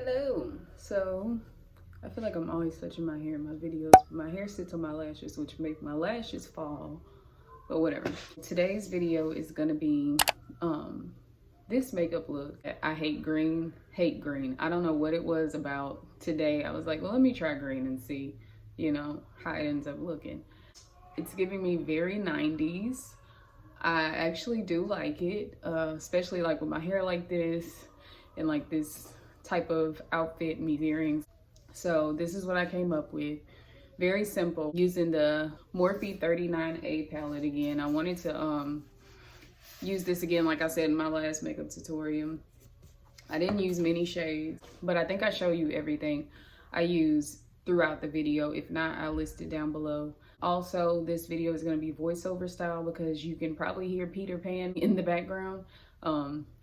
Hello. So I feel like I'm always touching my hair in my videos. My hair sits on my lashes, which make my lashes fall, but whatever. Today's video is gonna be this makeup look. I hate green. I don't know what it was about today. I was like, well, let me try green and see, you know, how it ends up looking. It's giving me very 90s. I actually do like it, especially like with my hair like this and like this type of outfit and these earrings. So this is what I came up with. Very simple, using the Morphe 39A palette again. I wanted to use this again, like I said in my last makeup tutorial. I didn't use many shades, but I think I show you everything I use throughout the video. If not, I'll list it down below. Also, this video is going to be voiceover style because you can probably hear Peter Pan in the background.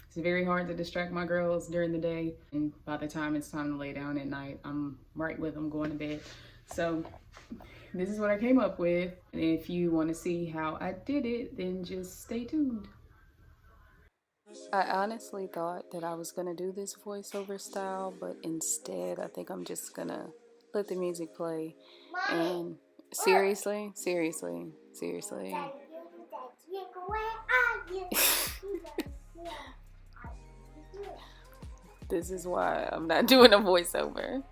It's very hard to distract my girls during the day, and by the time it's time to lay down at night, I'm right with them going to bed. So this is what I came up with, and if you want to see how I did it, then just stay tuned. I honestly thought that I was going to do this voiceover style, but instead I think I'm just going to let the music play. And seriously. This is why I'm not doing a voiceover.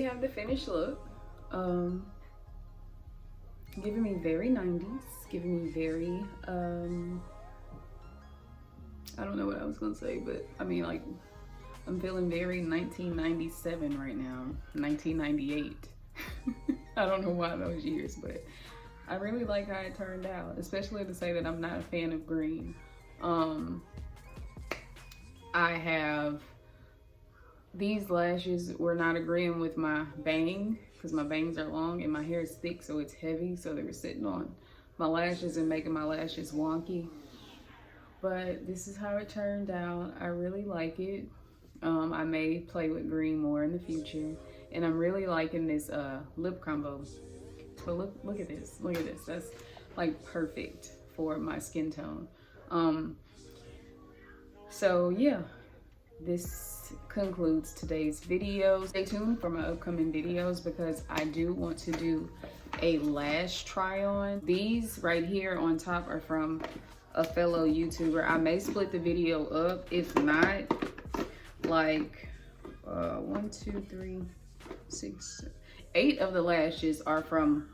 have the finished look. Giving me very 90s, giving me very, I don't know what I was gonna say, but I mean, like, I'm feeling very 1997 right now, 1998. I don't know why those years, but I really like how it turned out, especially to say that I'm not a fan of green. I have, these lashes were not agreeing with my bang, because my bangs are long and my hair is thick, so it's heavy, so they were sitting on my lashes and making my lashes wonky. But this is how it turned out. I really like it. I may play with green more in the future, and I'm really liking this lip combo. So look at this, look at this. That's like perfect for my skin tone. So yeah, this concludes today's video. Stay tuned for my upcoming videos because I do want to do a lash try on. These right here on top are from a fellow YouTuber. I may split the video up. If not, like 1, 2, 3, 6, 8 of the lashes are from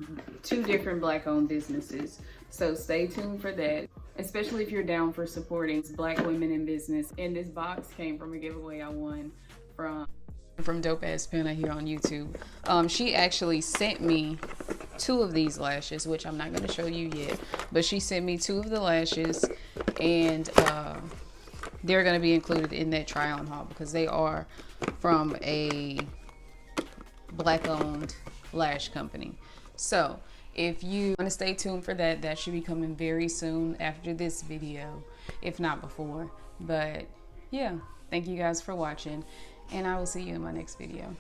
2 different Black-owned businesses. So stay tuned for that, especially if you're down for supporting Black women in business. And this box came from a giveaway I won from Dope Ass Penna here on YouTube. She actually sent me 2 of these lashes, which I'm not going to show you yet, but she sent me 2 of the lashes, and they're going to be included in that try on haul because they are from a Black-owned lash company. So if you want to stay tuned for that, that should be coming very soon after this video, if not before. But yeah, thank you guys for watching, and I will see you in my next video.